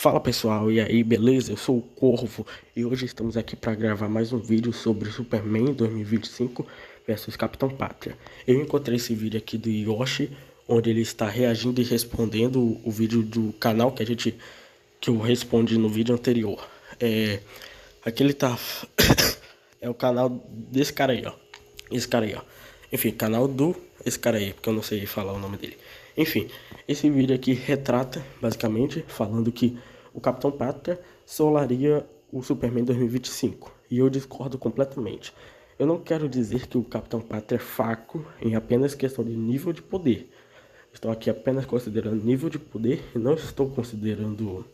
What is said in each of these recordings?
Fala pessoal, e aí, beleza? Eu sou o Corvo e hoje estamos aqui para gravar mais um vídeo sobre Superman 2025 versus Capitão Pátria. Eu encontrei esse vídeo aqui do Yoshi, onde ele está reagindo e respondendo o vídeo do canal que eu respondi no vídeo anterior. Aqui ele tá é o canal desse cara aí, ó. Esse cara aí, ó. Enfim, canal do esse cara aí, porque eu não sei falar o nome dele. Enfim, esse vídeo aqui retrata, basicamente, falando que o Capitão Pátria solaria o Superman 2025. E eu discordo completamente. Eu não quero dizer que o Capitão Pátria é fraco em apenas questão de nível de poder. Estou aqui apenas considerando nível de poder e não estou considerando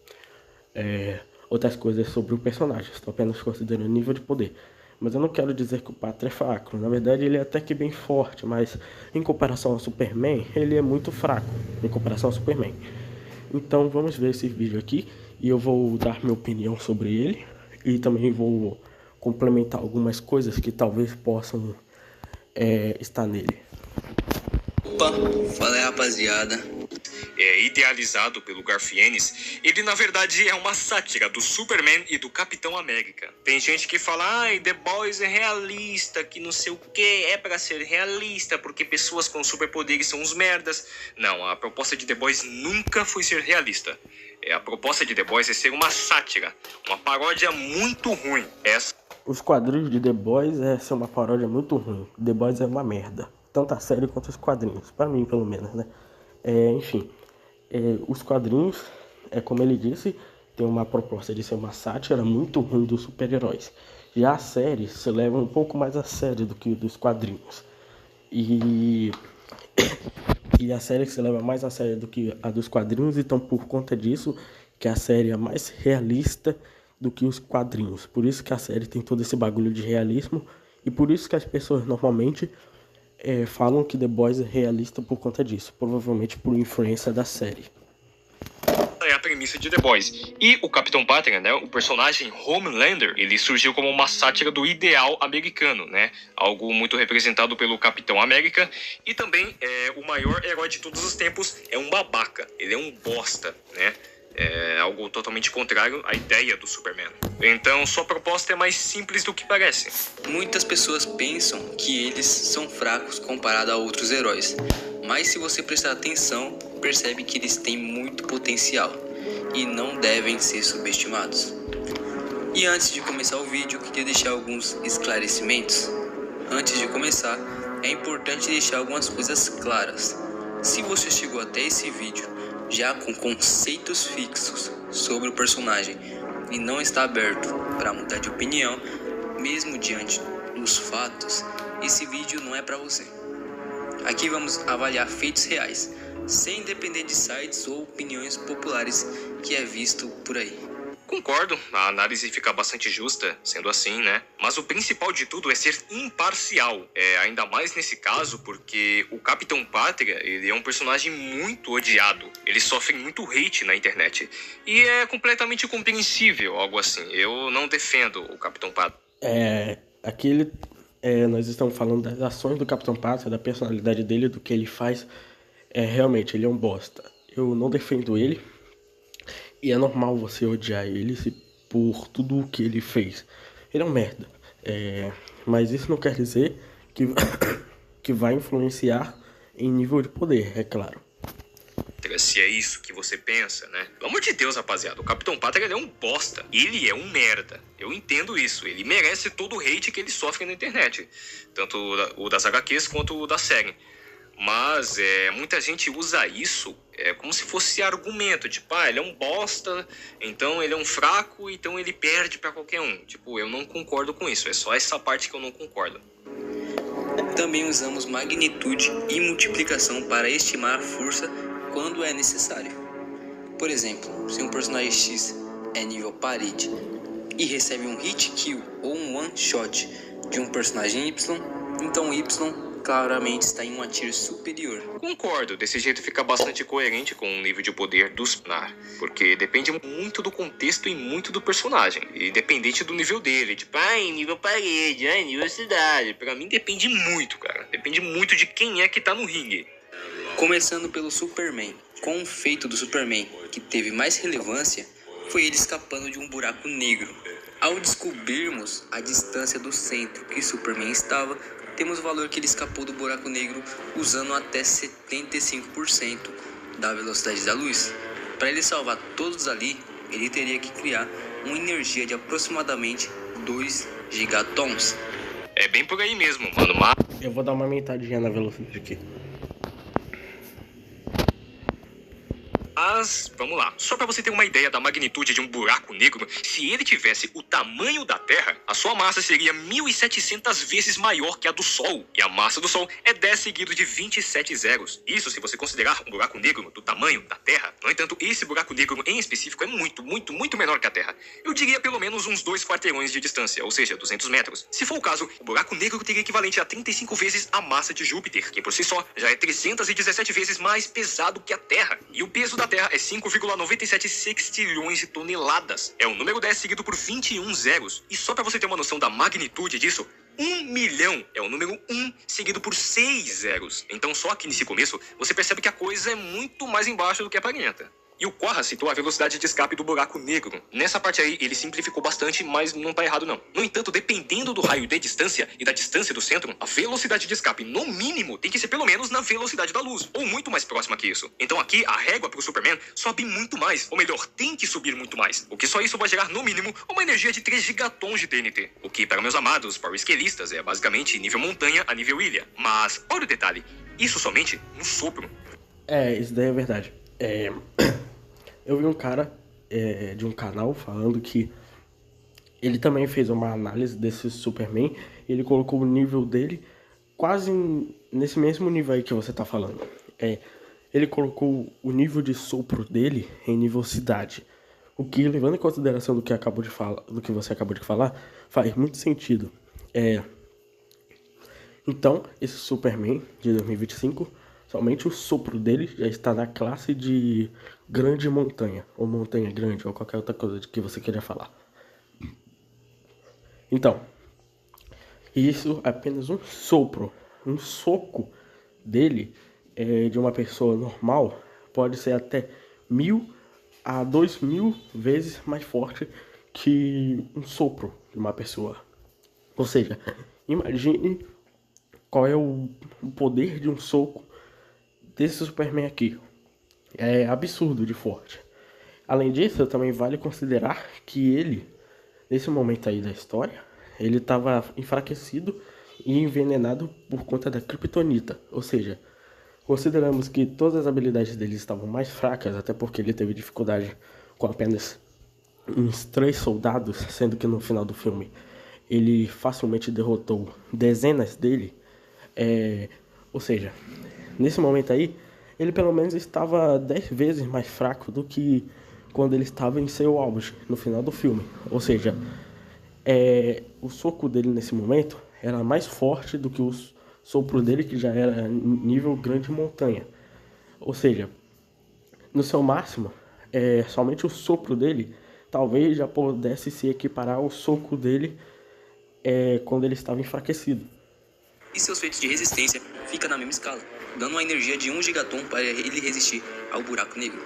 outras coisas sobre o personagem. Estou apenas considerando nível de poder. Mas eu não quero dizer que o Pátria é fraco. Na verdade, ele é até que bem forte, mas em comparação ao Superman, ele é muito fraco em comparação ao Superman. Então vamos ver esse vídeo aqui e eu vou dar minha opinião sobre ele e também vou complementar algumas coisas que talvez possam estar nele. Opa, fala aí rapaziada. Idealizado pelo Garfienes, ele na verdade é uma sátira do Superman e do Capitão América. Tem gente que fala, The Boys é realista, que não sei o que, é pra ser realista, porque pessoas com superpoderes são uns merdas. Não, a proposta de The Boys nunca foi ser realista. A proposta de The Boys é ser uma sátira, uma paródia muito ruim. Os quadrinhos de The Boys é ser uma paródia muito ruim. The Boys é uma merda, tanto a série quanto os quadrinhos, pra mim pelo menos, né? Enfim, os quadrinhos, como ele disse, tem uma proposta de ser uma sátira muito ruim dos super-heróis. Já a série se leva um pouco mais a sério do que dos quadrinhos. E a série se leva mais a sério do que a dos quadrinhos, então por conta disso que a série é mais realista do que os quadrinhos. Por isso que a série tem todo esse bagulho de realismo e por isso que as pessoas normalmente falam que The Boys é realista por conta disso, provavelmente por influência da série. É a premissa de The Boys. E o Capitão Pátria, né, o personagem Homelander, ele surgiu como uma sátira do ideal americano, né? Algo muito representado pelo Capitão América. E também o maior herói de todos os tempos é um babaca. Ele é um bosta, né? É algo totalmente contrário à ideia do Superman. Então, sua proposta é mais simples do que parece. Muitas pessoas pensam que eles são fracos comparado a outros heróis, mas se você prestar atenção, percebe que eles têm muito potencial e não devem ser subestimados. E antes de começar o vídeo, eu queria deixar alguns esclarecimentos. Antes de começar, é importante deixar algumas coisas claras. Se você chegou até esse vídeo já com conceitos fixos sobre o personagem e não está aberto para mudar de opinião, mesmo diante dos fatos, esse vídeo não é para você. Aqui vamos avaliar feitos reais, sem depender de sites ou opiniões populares que é visto por aí. Concordo, a análise fica bastante justa, sendo assim, né? Mas o principal de tudo é ser imparcial. Ainda mais nesse caso, porque o Capitão Pátria, ele é um personagem muito odiado. Ele sofre muito hate na internet. E é completamente compreensível, algo assim. Eu não defendo o Capitão Pátria. Aqui nós estamos falando das ações do Capitão Pátria, da personalidade dele, do que ele faz. Realmente, ele é um bosta. Eu não defendo ele. E é normal você odiar ele por tudo o que ele fez. Ele é um merda. Mas isso não quer dizer que vai influenciar em nível de poder, é claro. Se é isso que você pensa, né? Pelo amor de Deus, rapaziada, o Capitão Pátria ele é um bosta. Ele é um merda. Eu entendo isso. Ele merece todo o hate que ele sofre na internet. Tanto o das HQs quanto o da série. Mas muita gente usa isso como se fosse argumento. Tipo, ele é um bosta, então ele é um fraco, então ele perde pra qualquer um. Tipo, eu não concordo com isso. É só essa parte que eu não concordo. Também usamos magnitude e multiplicação para estimar a força quando é necessário. Por exemplo, se um personagem X é nível parede e recebe um hit kill ou um one shot de um personagem Y, então Y claramente está em um tier superior. Concordo, desse jeito fica bastante coerente com o nível de poder dos Nar, porque depende muito do contexto e muito do personagem, independente do nível dele, tipo, nível parede, nível cidade, pra mim depende muito, cara, depende muito de quem é que tá no ringue. Começando pelo Superman, com o feito do Superman que teve mais relevância foi ele escapando de um buraco negro. Ao descobrirmos a distância do centro que Superman estava, temos o valor que ele escapou do buraco negro usando até 75% da velocidade da luz. Para ele salvar todos ali, ele teria que criar uma energia de aproximadamente 2 gigatons. É bem por aí mesmo, mano, mas... Eu vou dar uma aumentadinha na velocidade aqui. Mas, vamos lá. Só pra você ter uma ideia da magnitude de um buraco negro, se ele tivesse o tamanho da Terra, a sua massa seria 1.700 vezes maior que a do Sol. E a massa do Sol é 10 seguido de 27 zeros. Isso se você considerar um buraco negro do tamanho da Terra. No entanto, esse buraco negro em específico é muito menor que a Terra. Eu diria pelo menos uns 2 quarteirões de distância, ou seja, 200 metros. Se for o caso, o buraco negro teria equivalente a 35 vezes a massa de Júpiter, que por si só já é 317 vezes mais pesado que a Terra. E o peso da Terra é 5,97 sextilhões de toneladas. É o número 10 seguido por 21 zeros. E só pra você ter uma noção da magnitude disso, 1 milhão é o número 1 seguido por 6 zeros. Então só aqui nesse começo você percebe que a coisa é muito mais embaixo do que aparenta. E o Quorra citou a velocidade de escape do buraco negro. Nessa parte aí, ele simplificou bastante, mas não tá errado não. No entanto, dependendo do raio de distância e da distância do centro, a velocidade de escape, no mínimo, tem que ser pelo menos na velocidade da luz, ou muito mais próxima que isso. Então aqui, a régua pro Superman sobe muito mais, ou melhor, tem que subir muito mais. O que só isso vai gerar, no mínimo, uma energia de 3 gigatons de TNT. O que, para meus amados power-esquelistas, é basicamente nível montanha a nível ilha. Mas, olha o detalhe, isso somente no sopro. Isso daí é verdade. Eu vi um cara de um canal falando que ele também fez uma análise desse Superman e ele colocou o nível dele quase nesse mesmo nível aí que você tá falando. Ele colocou o nível de sopro dele em nível cidade. O que, levando em consideração do que você acabou de falar, faz muito sentido. Então, esse Superman de 2025... somente o sopro dele já está na classe de grande montanha, ou montanha grande, ou qualquer outra coisa que você queira falar. Então, isso é apenas um sopro. Um soco dele, de uma pessoa normal, pode ser até 1.000 a 2.000 vezes mais forte que um sopro de uma pessoa. Ou seja, imagine qual é o poder de um soco desse Superman aqui. É absurdo de forte. Além disso, também vale considerar que ele, nesse momento aí da história, ele estava enfraquecido e envenenado por conta da Kryptonita. Ou seja, consideramos que todas as habilidades dele estavam mais fracas, até porque ele teve dificuldade com apenas uns 3 soldados, sendo que no final do filme ele facilmente derrotou dezenas dele. Ou seja, nesse momento aí, ele pelo menos estava 10 vezes mais fraco do que quando ele estava em seu auge, no final do filme. Ou seja, o soco dele nesse momento era mais forte do que o sopro dele, que já era nível grande montanha. Ou seja, no seu máximo, somente o sopro dele talvez já pudesse se equiparar ao soco dele quando ele estava enfraquecido. E seus feitos de resistência ficam na mesma escala, dando uma energia de 1 gigaton para ele resistir ao buraco negro.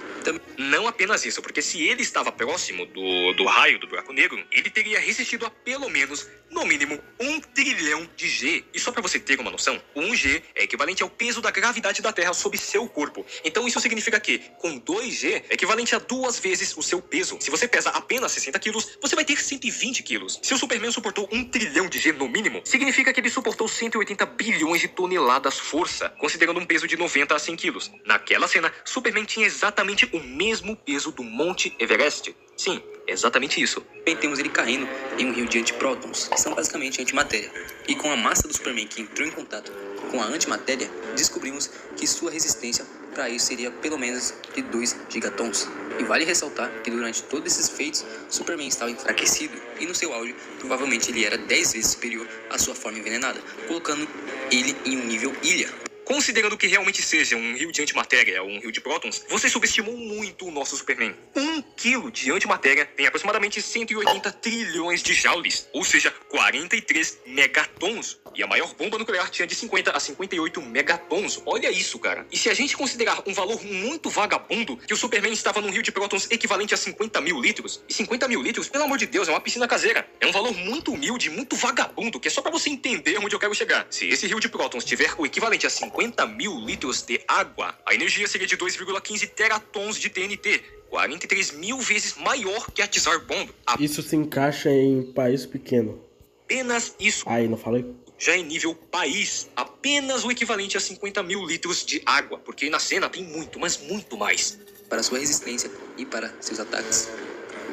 Não apenas isso, porque se ele estava próximo do raio do buraco negro, ele teria resistido a pelo menos, no mínimo, 1 trilhão de G. E só para você ter uma noção, 1 G é equivalente ao peso da gravidade da Terra sobre seu corpo. Então isso significa que, com 2G, é equivalente a 2 vezes o seu peso. Se você pesa apenas 60 quilos, você vai ter 120 quilos. Se o Superman suportou 1 trilhão de G no mínimo, significa que ele suportou 180 bilhões de toneladas força, considerando um peso de 90 a 100 quilos. Naquela cena, Superman tinha exatamente o mesmo peso do Monte Everest. Sim, exatamente isso. Também temos ele caindo em um rio de antiprótons, que são basicamente antimatéria. E com a massa do Superman que entrou em contato com a antimatéria, descobrimos que sua resistência para isso seria pelo menos de 2 gigatons. E vale ressaltar que durante todos esses feitos, Superman estava enfraquecido e no seu auge, provavelmente ele era 10 vezes superior à sua forma envenenada, colocando ele em um nível ilha. Considerando que realmente seja um rio de antimatéria ou um rio de prótons, você subestimou muito o nosso Superman. 1 quilo de antimatéria tem aproximadamente 180 trilhões de joules, ou seja, 43 megatons. E a maior bomba nuclear tinha de 50 a 58 megatons. Olha isso, cara. E se a gente considerar um valor muito vagabundo, que o Superman estava num rio de prótons equivalente a 50 mil litros, e 50 mil litros, pelo amor de Deus, é uma piscina caseira. É um valor muito humilde, muito vagabundo, que é só pra você entender onde eu quero chegar. Se esse rio de prótons tiver o equivalente a 50 mil litros de água, a energia seria de 2,15 teratons de TNT, 43 mil vezes maior que a Tsar Bomb. Isso se encaixa em país pequeno. Apenas isso. Aí, não falei? Já em nível país, apenas o equivalente a 50 mil litros de água, porque na cena tem muito, mas muito mais. Para sua resistência e para seus ataques.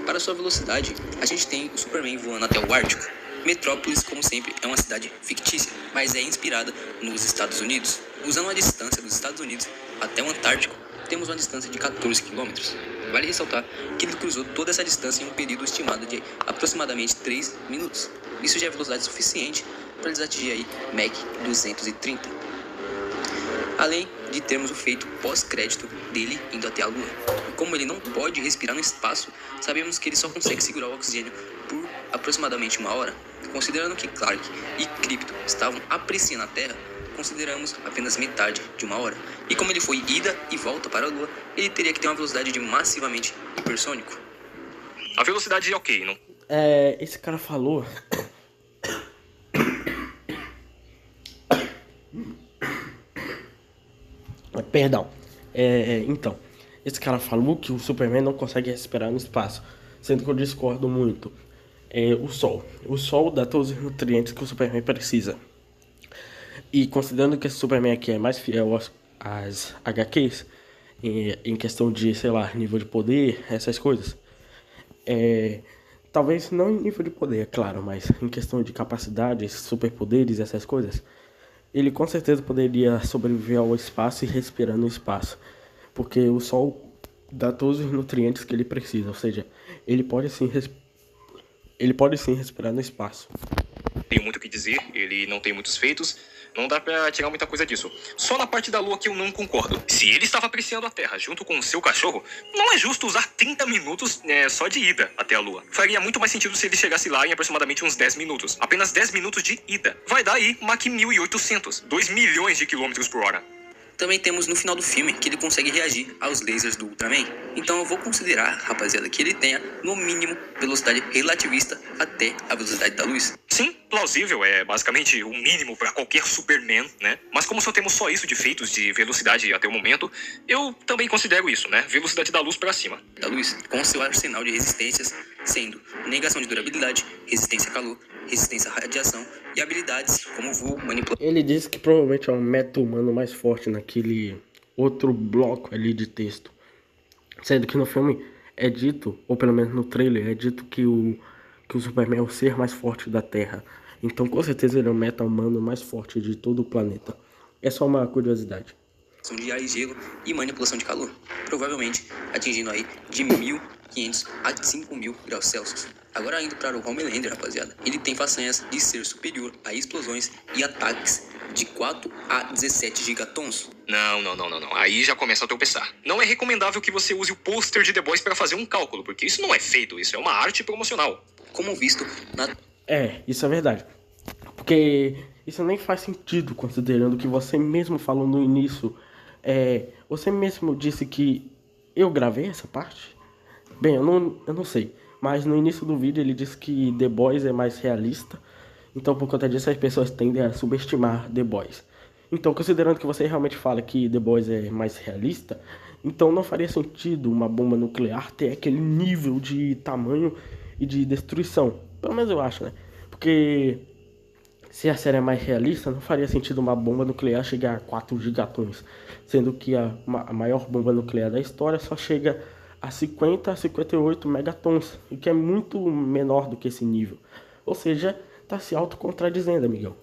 Para sua velocidade, a gente tem o Superman voando até o Ártico. Metrópolis, como sempre, é uma cidade fictícia, mas é inspirada nos Estados Unidos. Usando a distância dos Estados Unidos até o Antártico, temos uma distância de 14 km. Vale ressaltar que ele cruzou toda essa distância em um período estimado de aproximadamente 3 minutos. Isso já é velocidade suficiente para eles atingir aí Mach 230. Além de termos o feito pós-crédito dele indo até a Lua. E como ele não pode respirar no espaço, sabemos que ele só consegue segurar o oxigênio por aproximadamente 1 hora. Considerando que Clark e Krypto estavam apreciando a Terra, consideramos apenas metade de 1 hora. E como ele foi ida e volta para a Lua, ele teria que ter uma velocidade de massivamente hipersônico. A velocidade é ok, não? Esse cara falou... Perdão. Então, esse cara falou que o Superman não consegue respirar no espaço, sendo que eu discordo muito. O Sol dá todos os nutrientes que o Superman precisa. E considerando que esse Superman aqui é mais fiel às HQs, em questão de, sei lá, nível de poder, essas coisas, talvez não em nível de poder, é claro, mas em questão de capacidades, superpoderes, essas coisas, ele com certeza poderia sobreviver ao espaço e respirar no espaço, porque o Sol dá todos os nutrientes que ele precisa, ou seja, ele pode sim respirar no espaço. Tenho muito o que dizer, ele não tem muitos feitos, não dá pra tirar muita coisa disso. Só na parte da Lua que eu não concordo. Se ele estava apreciando a Terra junto com o seu cachorro, não é justo usar 30 minutos só de ida até a Lua. Faria muito mais sentido se ele chegasse lá em aproximadamente uns 10 minutos. Apenas 10 minutos de ida. Vai dar aí Mach 1800, 2 milhões de quilômetros por hora. Também temos no final do filme que ele consegue reagir aos lasers do Ultraman. Então eu vou considerar, rapaziada, que ele tenha, no mínimo, velocidade relativista até a velocidade da luz. Sim, plausível, é basicamente o mínimo para qualquer Superman, né? Mas como só temos só isso de feitos de velocidade até o momento, eu também considero isso, né? Velocidade da luz para cima. Da luz, com seu arsenal de resistências, sendo negação de durabilidade, resistência a calor, resistência à radiação e habilidades como voo, manipulação. Ele disse que provavelmente é um meta-humano mais forte naquele outro bloco ali de texto. Sendo que no filme é dito, ou pelo menos no trailer, é dito que o Superman é o ser mais forte da Terra. Então com certeza ele é o meta-humano mais forte de todo o planeta. É só uma curiosidade. De ar e gelo e manipulação de calor, provavelmente atingindo aí de 1.500 a 5.000 graus Celsius. Agora indo para o Homelander, rapaziada, ele tem façanhas de ser superior a explosões e ataques de 4 a 17 gigatons. Não. Aí já começa a tropeçar. Não é recomendável que você use o pôster de The Boys para fazer um cálculo, porque isso não é feito, isso é uma arte promocional. Como visto na... Isso é verdade. Porque isso nem faz sentido, considerando que você mesmo falou no início. Você mesmo disse que eu gravei essa parte? Bem, eu não sei. Mas no início do vídeo ele disse que The Boys é mais realista. Então por conta disso as pessoas tendem a subestimar The Boys. Então considerando que você realmente fala que The Boys é mais realista, então não faria sentido uma bomba nuclear ter aquele nível de tamanho e de destruição. Pelo menos eu acho, né? Porque se a série é mais realista, não faria sentido uma bomba nuclear chegar a 4 gigatons. Sendo que a maior bomba nuclear da história só chega a 50 a 58 megatons. E que é muito menor do que esse nível. Ou seja, tá se autocontradizendo, amigão.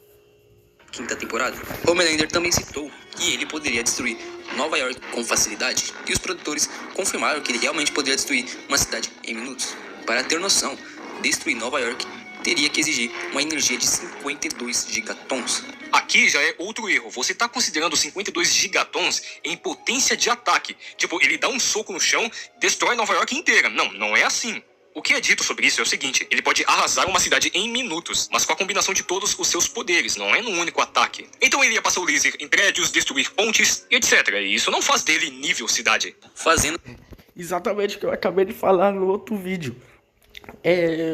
Quinta temporada, Homelander também citou que ele poderia destruir Nova York com facilidade. E os produtores confirmaram que ele realmente poderia destruir uma cidade em minutos. Para ter noção, destruir Nova York teria que exigir uma energia de 52 gigatons. Aqui já é outro erro. Você tá considerando 52 gigatons em potência de ataque. Tipo, ele dá um soco no chão, destrói Nova York inteira. Não, não é assim. O que é dito sobre isso é o seguinte: ele pode arrasar uma cidade em minutos, mas com a combinação de todos os seus poderes, não é num único ataque. Então ele ia passar o laser em prédios, destruir pontes, e etc. E isso não faz dele nível cidade. Fazendo Exatamente o que eu acabei de falar no outro vídeo.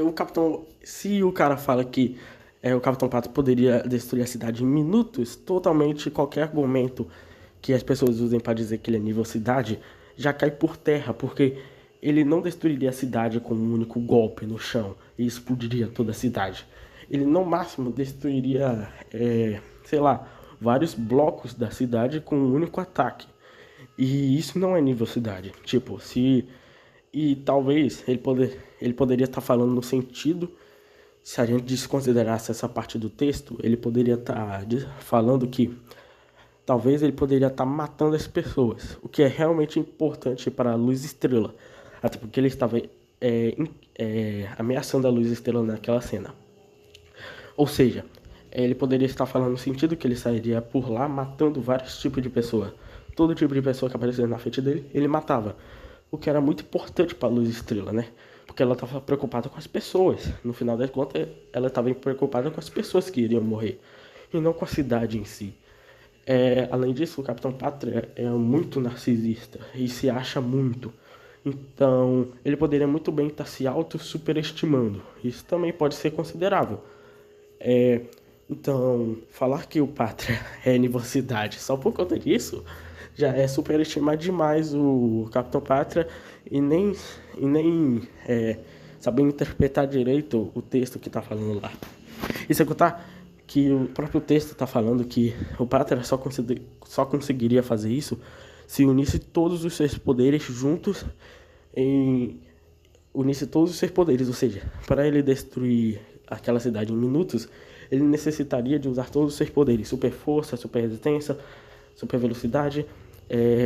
O Capitão... Se o cara fala que o Capitão Pátria poderia destruir a cidade em minutos, totalmente qualquer argumento que as pessoas usem para dizer que ele é nível cidade já cai por terra, porque ele não destruiria a cidade com um único golpe no chão e explodiria toda a cidade. Ele no máximo destruiria, sei lá, vários blocos da cidade com um único ataque. E isso não é nível cidade. Tipo, se... E talvez ele poderia estar falando no sentido, se a gente desconsiderasse essa parte do texto, ele poderia estar falando que talvez ele poderia estar matando as pessoas, o que é realmente importante para a Luz Estrela, até porque ele estava ameaçando a Luz Estrela naquela cena. Ou seja, ele poderia estar falando no sentido que ele sairia por lá matando vários tipos de pessoas. Todo tipo de pessoa que aparecesse na frente dele, ele matava. O que era muito importante para a Luz Estrela, né? Porque ela estava preocupada com as pessoas. No final das contas, ela estava preocupada com as pessoas que iriam morrer, e não com a cidade em si. Além disso, o Capitão Pátria é muito narcisista e se acha muito. Então, ele poderia muito bem estar se auto-superestimando. Isso também pode ser considerável. Então, falar que o Pátria é nível cidade só por conta disso já é superestimar demais o Capitão Pátria e nem saber interpretar direito o texto que está falando lá. E sem contar que o próprio texto está falando que o Pátria só conseguiria fazer isso se unisse todos os seus poderes juntos unisse todos os seus poderes, ou seja, para ele destruir aquela cidade em minutos, ele necessitaria de usar todos os seus poderes: super força, super resistência, super velocidade,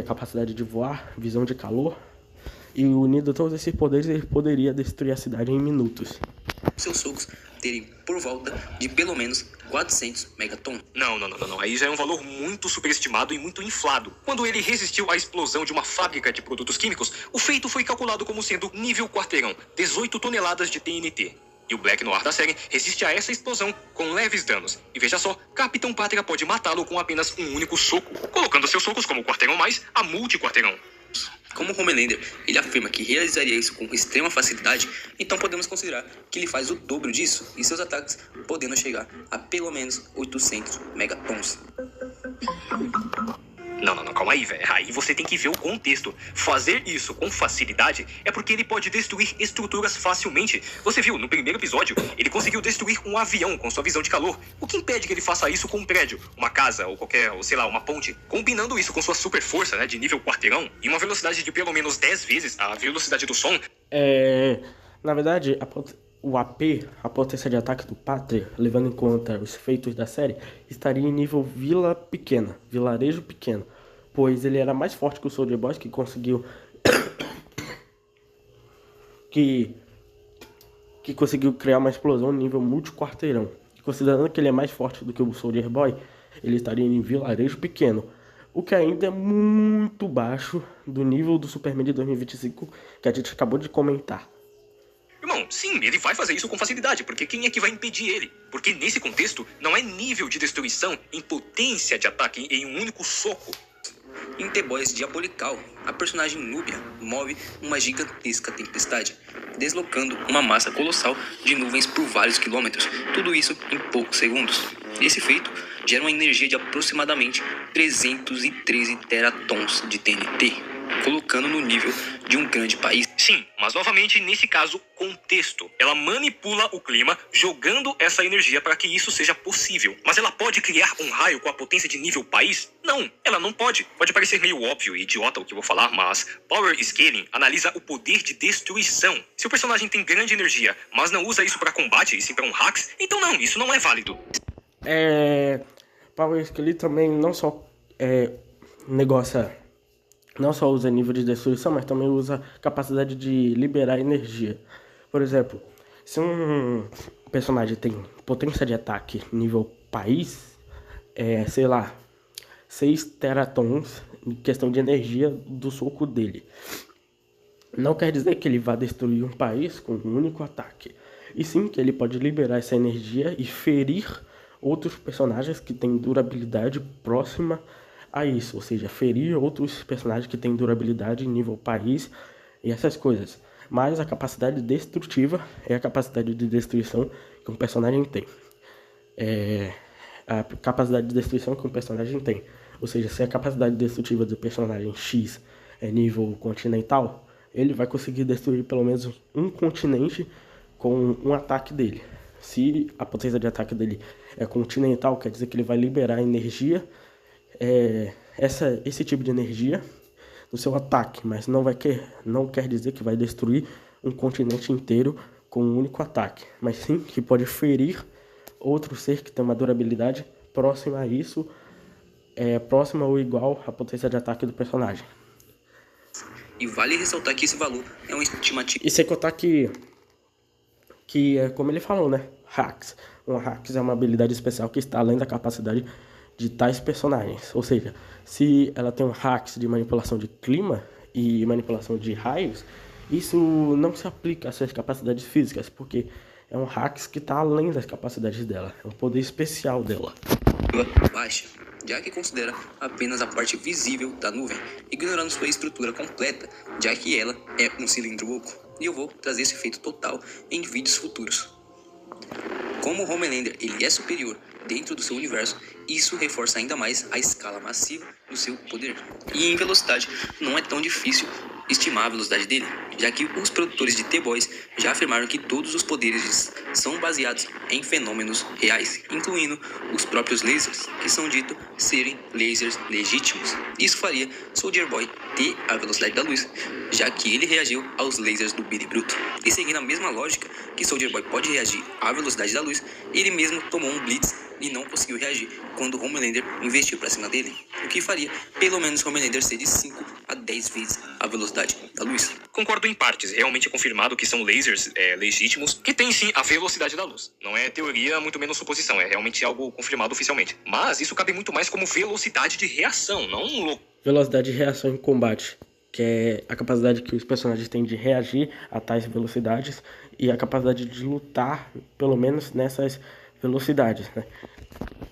capacidade de voar, visão de calor. E unindo todos esses poderes, ele poderia destruir a cidade em minutos. seus socos terem por volta de pelo menos 400 megaton. Não. Aí já é um valor muito superestimado e muito inflado. Quando ele resistiu à explosão de uma fábrica de produtos químicos, o feito foi calculado como sendo nível quarteirão, 18 toneladas de TNT. E o Black Noir da série resiste a essa explosão com leves danos. E veja só, Capitão Pátria pode matá-lo com apenas um único soco, colocando seus socos como quarteirão mais a multi-quarteirão. Como Homelander, ele afirma que realizaria isso com extrema facilidade, então podemos considerar que ele faz o dobro disso e seus ataques podendo chegar a pelo menos 800 megatons. Não, calma aí, velho. Aí você tem que ver o contexto. Fazer isso com facilidade é porque ele pode destruir estruturas facilmente. Você viu, no primeiro episódio, ele conseguiu destruir um avião com sua visão de calor. O que impede que ele faça isso com um prédio, uma casa ou sei lá, uma ponte? Combinando isso com sua super força, né, de nível quarteirão, e uma velocidade de pelo menos 10 vezes a velocidade do som. Na verdade, o AP, a potência de ataque do Pátria, levando em conta os feitos da série, estaria em nível vilarejo pequeno, pois ele era mais forte que o Soldier Boy, que conseguiu que conseguiu criar uma explosão em nível multi-quarteirão. Considerando que ele é mais forte do que o Soldier Boy, ele estaria em vilarejo pequeno, o que ainda é muito baixo do nível do Superman de 2025 que a gente acabou de comentar. Irmão, sim, ele vai fazer isso com facilidade, porque quem é que vai impedir ele? Porque nesse contexto, não é nível de destruição em potência de ataque em um único soco. Em The Boys Diabolical, a personagem Núbia move uma gigantesca tempestade, deslocando uma massa colossal de nuvens por vários quilômetros, tudo isso em poucos segundos. Esse feito gera uma energia de aproximadamente 313 teratons de TNT, colocando no nível de um grande país. Sim, mas novamente, nesse caso, contexto. Ela manipula o clima, jogando essa energia para que isso seja possível. Mas ela pode criar um raio com a potência de nível país? Não, ela não pode. Pode parecer meio óbvio e idiota o que eu vou falar, mas Power Scaling analisa o poder de destruição. Se o personagem tem grande energia, mas não usa isso para combate e sim para um hacks, então não, isso não é válido. Power Scaling também não só usa nível de destruição, mas também usa capacidade de liberar energia. Por exemplo, se um personagem tem potência de ataque nível país, sei lá, 6 teratons em questão de energia do soco dele. Não quer dizer que ele vá destruir um país com um único ataque, e sim que ele pode liberar essa energia e ferir outros personagens que têm durabilidade próxima a isso, ou seja, ferir outros personagens que têm durabilidade em nível país e essas coisas. Mas a capacidade destrutiva é a capacidade de destruição que um personagem tem. A capacidade de destruição que um personagem tem. Ou seja, se a capacidade destrutiva do personagem X é nível continental, ele vai conseguir destruir pelo menos um continente com um ataque dele. Se a potência de ataque dele é continental, quer dizer que ele vai liberar energia, esse tipo de energia no seu ataque, mas não quer dizer que vai destruir um continente inteiro com um único ataque, mas sim que pode ferir outro ser que tem uma durabilidade próxima a isso, próxima ou igual à potência de ataque do personagem. E vale ressaltar que esse valor é uma estimativa. E sem contar que é como ele falou, né? Hacks. Hacks é uma habilidade especial que está além da capacidade de tais personagens. Ou seja, se ela tem hacks de manipulação de clima e manipulação de raios, isso não se aplica às suas capacidades físicas, porque é um hacks que está além das capacidades dela. É um poder especial dela. Baixa, já que considera apenas a parte visível da nuvem, ignorando sua estrutura completa, já que ela é um cilindro oco. E eu vou trazer esse efeito total em vídeos futuros. Como o Homelander ele é superior dentro do seu universo, isso reforça ainda mais a escala massiva do seu poder. E em velocidade, não é tão difícil estimar a velocidade dele, já que os produtores de The Boys já afirmaram que todos os poderes são baseados em fenômenos reais, incluindo os próprios lasers, que são ditos serem lasers legítimos. Isso faria Soldier Boy ter a velocidade da luz, já que ele reagiu aos lasers do Billy Bruto. E seguindo a mesma lógica que Soldier Boy pode reagir à velocidade da luz, ele mesmo tomou um blitz e não conseguiu reagir quando Homelander investiu pra cima dele, o que faria pelo menos Homelander ser de 5 a 10 vezes a velocidade da luz. Concordo em partes, realmente é confirmado que são lasers legítimos, que têm sim a velocidade da luz. Não é teoria, muito menos suposição, é realmente algo confirmado oficialmente. Mas isso cabe muito mais como velocidade de reação, não velocidade de reação em combate, que é a capacidade que os personagens têm de reagir a tais velocidades e a capacidade de lutar, pelo menos nessas velocidades, né?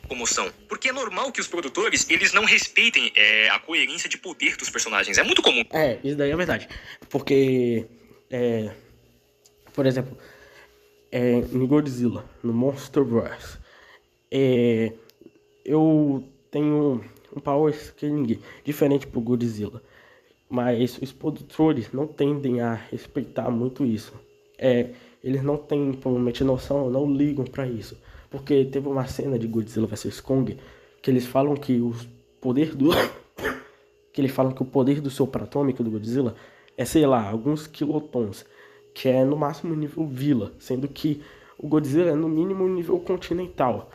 Comoção. Porque é normal que os produtores, eles não respeitem a coerência de poder dos personagens. É muito comum. Isso daí é verdade. Porque, por exemplo, em Godzilla, no Monsterverse, eu tenho um power scaling diferente pro Godzilla. Mas os produtores não tendem a respeitar muito isso. Eles não têm, provavelmente, noção, não ligam pra isso. Porque teve uma cena de Godzilla vs Kong que eles falam que o poder do sopro atômico do Godzilla é, sei lá, alguns quilotons, que é no máximo nível Vila, sendo que o Godzilla é no mínimo nível continental.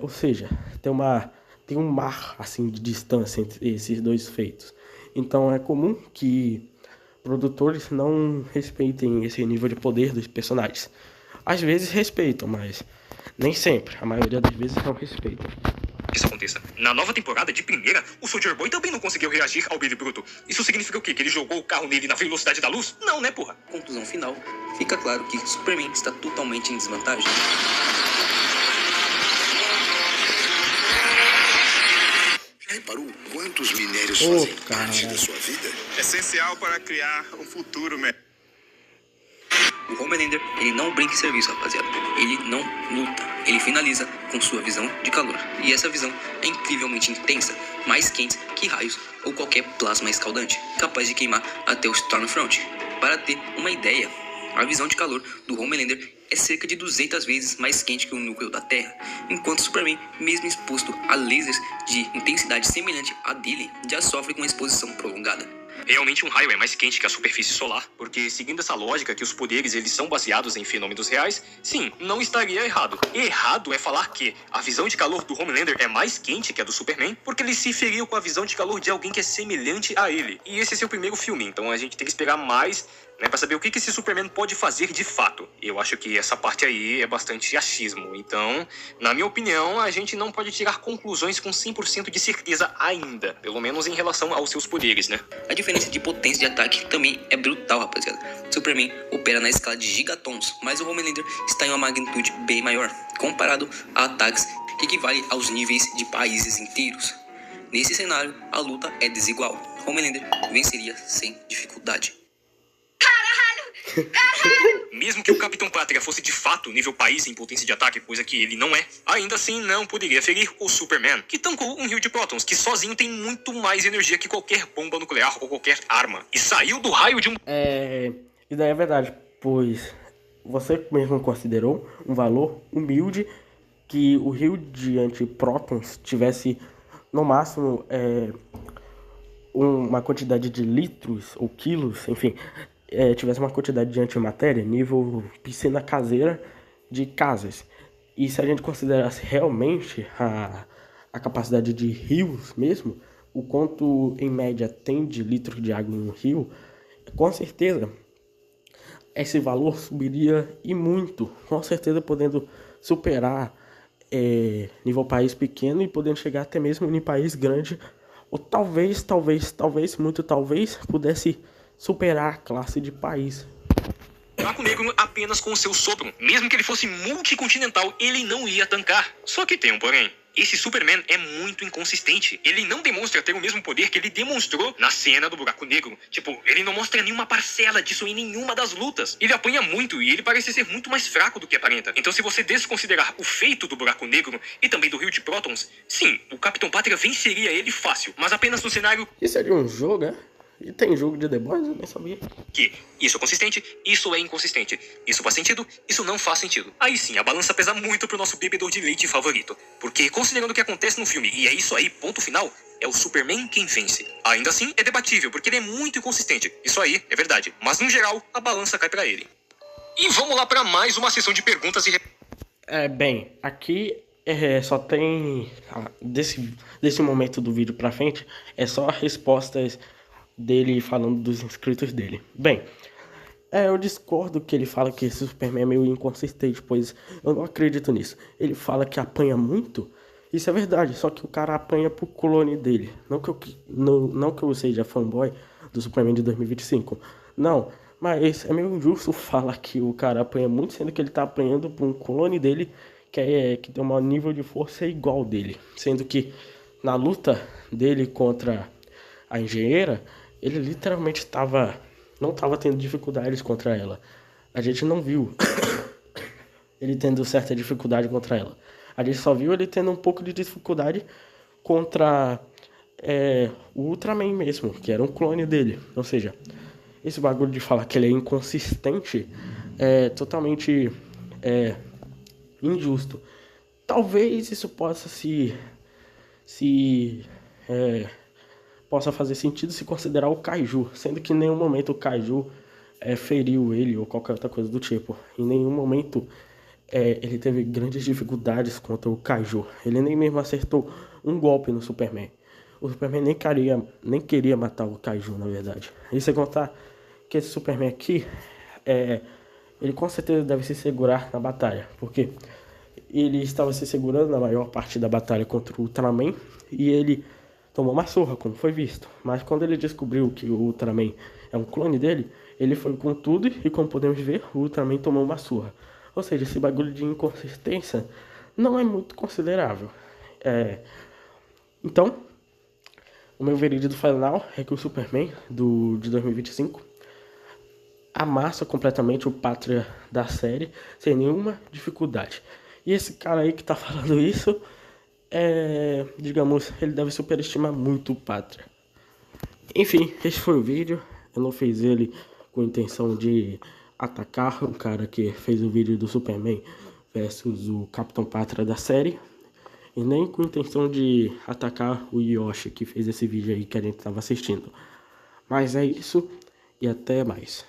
Ou seja, tem um mar assim de distância entre esses dois feitos. Então é comum que produtores não respeitem esse nível de poder dos personagens. Às vezes respeitam, mas nem sempre. A maioria das vezes não respeitam. Que isso aconteça. Na nova temporada, de primeira, o Soldier Boy também não conseguiu reagir ao Billy Bruto. Isso significa o quê? Que ele jogou o carro nele na velocidade da luz? Não, né, porra? Conclusão final, fica claro que Superman está totalmente em desvantagem. Já reparou quantos minérios fazem parte cara. da sua vida? Essencial para criar um futuro melhor. O Homelander, ele não brinca em serviço, rapaziada. Ele não luta. Ele finaliza com sua visão de calor. E essa visão é incrivelmente intensa, mais quente que raios ou qualquer plasma escaldante, capaz de queimar até o Stormfront. Para ter uma ideia, a visão de calor do Homelander é cerca de 200 vezes mais quente que o núcleo da Terra, enquanto Superman, mesmo exposto a lasers de intensidade semelhante à dele, já sofre com exposição prolongada. Realmente um raio é mais quente que a superfície solar, porque seguindo essa lógica que os poderes eles são baseados em fenômenos reais, sim, não estaria errado. Errado é falar que a visão de calor do Homelander é mais quente que a do Superman, porque ele se feriu com a visão de calor de alguém que é semelhante a ele. E esse é seu primeiro filme, então a gente tem que esperar mais, né, pra saber o que esse Superman pode fazer de fato. Eu acho que essa parte aí é bastante achismo. Então, na minha opinião, a gente não pode tirar conclusões com 100% de certeza ainda. Pelo menos em relação aos seus poderes, né? A diferença de potência de ataque também é brutal, rapaziada. Superman opera na escala de gigatons, mas o Homelander está em uma magnitude bem maior, comparado a ataques que equivalem aos níveis de países inteiros. Nesse cenário, a luta é desigual. Homelander venceria sem dificuldade. Mesmo que o Capitão Pátria fosse de fato nível país em potência de ataque, coisa que ele não é, ainda assim não poderia ferir o Superman, que tancou um rio de prótons, que sozinho tem muito mais energia que qualquer bomba nuclear ou qualquer arma, e saiu do raio de um... Isso daí é verdade, pois você mesmo considerou um valor humilde que o rio de antiprótons tivesse no máximo uma quantidade de litros ou quilos, enfim, tivesse uma quantidade de antimatéria nível piscina caseira de casas. E se a gente considerasse realmente a capacidade de rios mesmo, o quanto em média tem de litros de água em um rio, com certeza esse valor subiria e muito, com certeza podendo superar nível país pequeno e podendo chegar até mesmo em país grande, ou talvez, muito talvez, pudesse superar a classe de país. Buraco Negro apenas com o seu sopro. Mesmo que ele fosse multicontinental, ele não ia tancar. Só que tem um porém. Esse Superman é muito inconsistente. Ele não demonstra ter o mesmo poder que ele demonstrou na cena do Buraco Negro. Tipo, ele não mostra nenhuma parcela disso em nenhuma das lutas. Ele apanha muito e ele parece ser muito mais fraco do que aparenta. Então se você desconsiderar o feito do Buraco Negro e também do Rio de Prótons, sim, o Capitão Pátria venceria ele fácil. Mas apenas no cenário... Isso é de um jogo, é? E tem jogo de The Boys? Eu nem sabia. Que isso é consistente, isso é inconsistente. Isso faz sentido, isso não faz sentido. Aí sim, a balança pesa muito pro nosso bebedor de leite favorito. Porque, considerando o que acontece no filme, e é isso aí, ponto final, é o Superman quem vence. Ainda assim, é debatível, porque ele é muito inconsistente. Isso aí é verdade. Mas, no geral, a balança cai pra ele. E vamos lá pra mais uma sessão de perguntas e... Bem, aqui só tem... Desse momento do vídeo pra frente, é só respostas dele falando dos inscritos dele. Bem, eu discordo que ele fala que esse Superman é meio inconsistente, pois eu não acredito nisso. Ele fala que apanha muito, isso é verdade, só que o cara apanha pro clone dele. Não que eu seja fanboy do Superman de 2025, não, mas é meio injusto falar que o cara apanha muito, sendo que ele tá apanhando pra um clone dele que tem um nível de força igual dele. Sendo que na luta dele contra a engenheira, ele literalmente não estava tendo dificuldades contra ela. A gente não viu ele tendo certa dificuldade contra ela. A gente só viu ele tendo um pouco de dificuldade contra o Ultraman mesmo, que era um clone dele. Ou seja, esse bagulho de falar que ele é inconsistente é totalmente injusto. Talvez isso possa possa fazer sentido se considerar o Kaiju, sendo que em nenhum momento o Kaiju feriu ele ou qualquer outra coisa do tipo. Em nenhum momento ele teve grandes dificuldades contra o Kaiju. Ele nem mesmo acertou um golpe no Superman. O Superman nem queria matar o Kaiju, na verdade. E sem contar que esse Superman aqui, ele com certeza deve se segurar na batalha, porque ele estava se segurando na maior parte da batalha contra o Ultraman e ele tomou uma surra, como foi visto. Mas quando ele descobriu que o Ultraman é um clone dele, ele foi com tudo e, como podemos ver, o Ultraman tomou uma surra. Ou seja, esse bagulho de inconsistência não é muito considerável. Então, o meu veredito final é que o Superman de 2025 amassa completamente o Pátria da série sem nenhuma dificuldade. E esse cara aí que tá falando isso, digamos, ele deve superestimar muito o Pátria. Enfim, esse foi o vídeo. Eu não fiz ele com a intenção de atacar o cara que fez o vídeo do Superman versus o Capitão Pátria da série, e nem com a intenção de atacar o Yoshi que fez esse vídeo aí que a gente tava assistindo. Mas é isso e até mais.